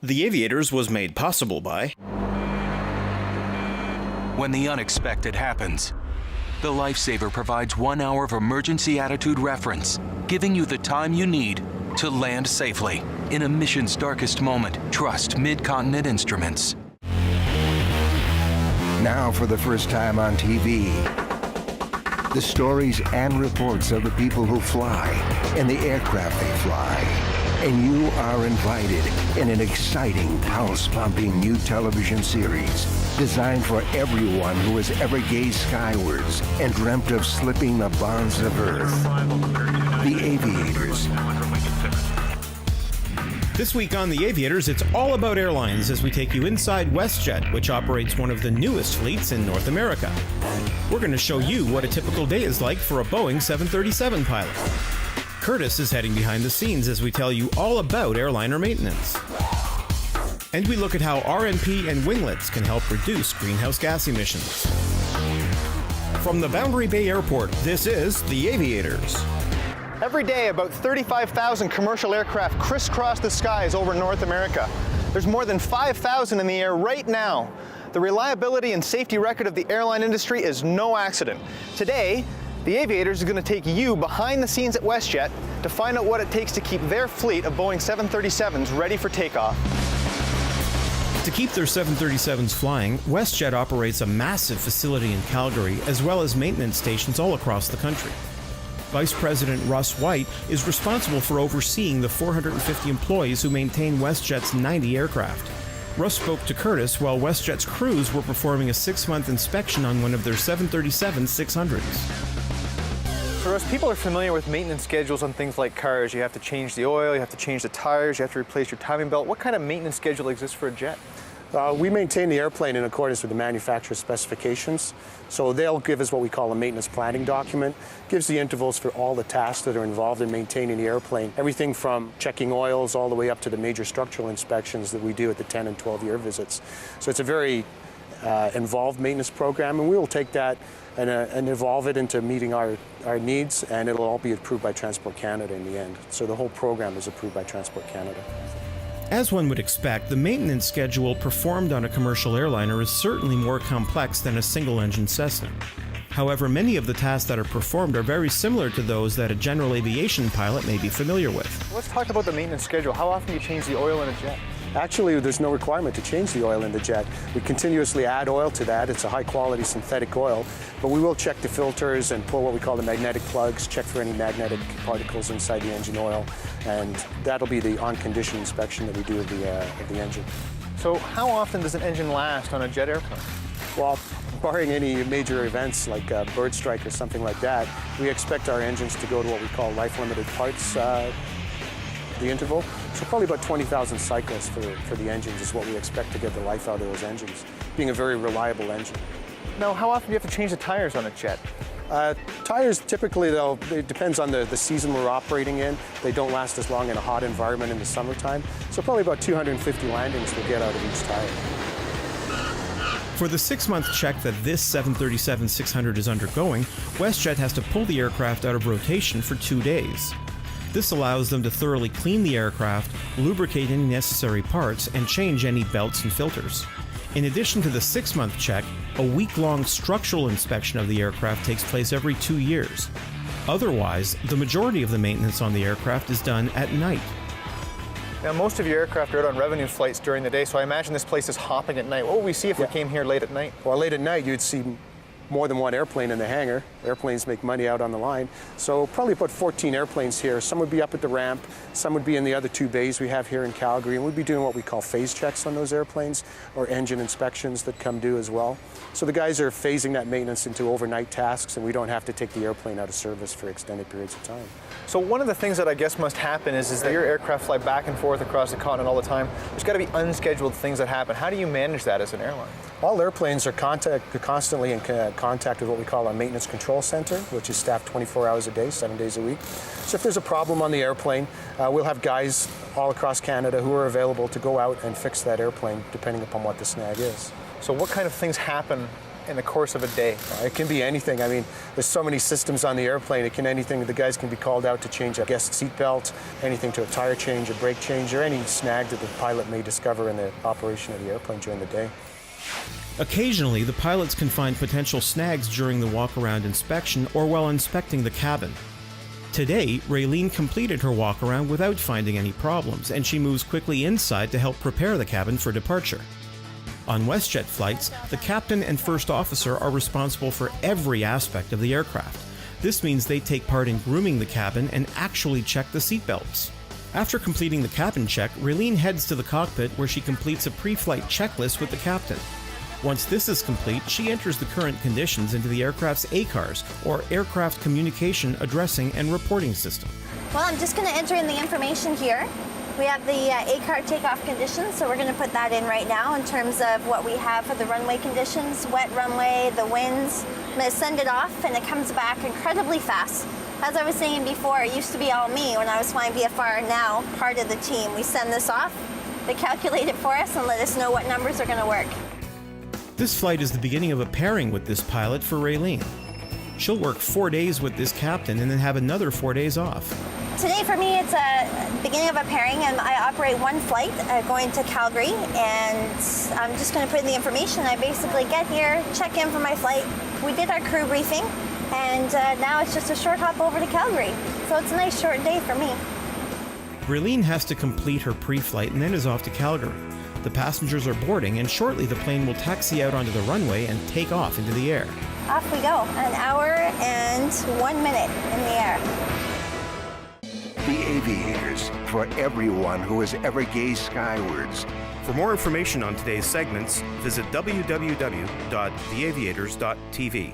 The Aviators was made possible by... When the unexpected happens, the Lifesaver provides 1 hour of emergency attitude reference, giving you the time you need to land safely. In a mission's darkest moment, trust Mid-Continent Instruments. Now, for the first time on TV, the stories and reports of the people who fly and the aircraft they fly. And you are invited in an exciting, pulse-pumping new television series designed for everyone who has ever gazed skywards and dreamt of slipping the bonds of Earth. The Aviators. This week on The Aviators, it's all about airlines as we take you inside WestJet, which operates one of the newest fleets in North America. We're going to show you what a typical day is like for a Boeing 737 pilot. Curtis is heading behind the scenes as we tell you all about airliner maintenance. And we look at how RNP and winglets can help reduce greenhouse gas emissions. From the Boundary Bay Airport, this is The Aviators. Every day, about 35,000 commercial aircraft crisscross the skies over North America. There's more than 5,000 in the air right now. The reliability and safety record of the airline industry is no accident. Today, The Aviators is going to take you behind the scenes at WestJet to find out what it takes to keep their fleet of Boeing 737s ready for takeoff. To keep their 737s flying, WestJet operates a massive facility in Calgary as well as maintenance stations all across the country. Vice President Russ White is responsible for overseeing the 450 employees who maintain WestJet's 90 aircraft. Russ spoke to Curtis while WestJet's crews were performing a 6-month inspection on one of their 737-600s. So Russ, people are familiar with maintenance schedules on things like cars. You have to change the oil, you have to change the tires, you have to replace your timing belt. What kind of maintenance schedule exists for a jet? We maintain the airplane in accordance with the manufacturer's specifications. So they'll give us what we call a maintenance planning document. Gives the intervals for all the tasks that are involved in maintaining the airplane. Everything from checking oils all the way up to the major structural inspections that we do at the 10 and 12-year visits. So it's a very involved maintenance program, and we will take that and evolve it into meeting our needs, and it'll all be approved by Transport Canada in the end. So the whole program is approved by Transport Canada. As one would expect, the maintenance schedule performed on a commercial airliner is certainly more complex than a single-engine Cessna. However, many of the tasks that are performed are very similar to those that a general aviation pilot may be familiar with. Let's talk about the maintenance schedule. How often do you change the oil in a jet? Actually, there's no requirement to change the oil in the jet. We continuously add oil to that. It's a high-quality synthetic oil, but we will check the filters and pull what we call the magnetic plugs, check for any magnetic particles inside the engine oil, and that'll be the on-condition inspection that we do of the engine. So how often does an engine last on a jet airplane? Well, barring any major events like a bird strike or something like that, we expect our engines to go to what we call life-limited parts, the interval. So probably about 20,000 cycles for the engines is what we expect to get the life out of those engines, being a very reliable engine. Now, how often do you have to change the tires on a jet? Tires typically, though, it depends on the season we're operating in. They don't last as long in a hot environment in the summertime. So probably about 250 landings we'll get out of each tire. For the 6-month check that this 737-600 is undergoing, WestJet has to pull the aircraft out of rotation for 2 days. This allows them to thoroughly clean the aircraft, lubricate any necessary parts, and change any belts and filters. In addition to the 6-month check, a week-long structural inspection of the aircraft takes place every 2 years. Otherwise, the majority of the maintenance on the aircraft is done at night. Now, most of your aircraft are out on revenue flights during the day, so I imagine this place is hopping at night. What would we see if we came here late at night? Well, late at night, you'd see more than one airplane in the hangar. Airplanes make money out on the line. So probably about 14 airplanes here. Some would be up at the ramp, some would be in the other 2 bays we have here in Calgary, and we'd be doing what we call phase checks on those airplanes, or engine inspections that come due as well. So the guys are phasing that maintenance into overnight tasks, and we don't have to take the airplane out of service for extended periods of time. So one of the things that I guess must happen is that your aircraft fly back and forth across the continent all the time. There's got to be unscheduled things that happen. How do you manage that as an airline? All airplanes are constantly in contact with what we call our maintenance control center, which is staffed 24 hours a day, 7 days a week. So if there's a problem on the airplane, we'll have guys all across Canada who are available to go out and fix that airplane, depending upon what the snag is. So what kind of things happen in the course of a day? It can be anything. I mean, there's so many systems on the airplane. It can anything. The guys can be called out to change a guest seatbelt, anything to a tire change, a brake change, or any snag that the pilot may discover in the operation of the airplane during the day. Occasionally, the pilots can find potential snags during the walk-around inspection or while inspecting the cabin. Today, Raylene completed her walk-around without finding any problems, and she moves quickly inside to help prepare the cabin for departure. On WestJet flights, the captain and first officer are responsible for every aspect of the aircraft. This means they take part in grooming the cabin and actually check the seatbelts. After completing the cabin check, Raylene heads to the cockpit where she completes a pre-flight checklist with the captain. Once this is complete, she enters the current conditions into the aircraft's ACARS, or Aircraft Communication Addressing and Reporting System. Well, I'm just going to enter in the information here. We have the ACAR takeoff conditions, so we're going to put that in right now in terms of what we have for the runway conditions, wet runway, the winds. I'm going to send it off, and it comes back incredibly fast. As I was saying before, it used to be all me when I was flying VFR. Now, part of the team. We send this off, they calculate it for us, and let us know what numbers are going to work. This flight is the beginning of a pairing with this pilot for Raylene. She'll work 4 days with this captain and then have another 4 days off. Today for me it's a beginning of a pairing, and I operate one flight going to Calgary, and I'm just going to put in the information. I basically get here, check in for my flight. We did our crew briefing, and now it's just a short hop over to Calgary. So it's a nice short day for me. Raylene has to complete her pre-flight and then is off to Calgary. The passengers are boarding, and shortly the plane will taxi out onto the runway and take off into the air. Off we go. An hour and 1 minute in the air. The Aviators, for everyone who has ever gazed skywards. For more information on today's segments, visit www.theaviators.tv.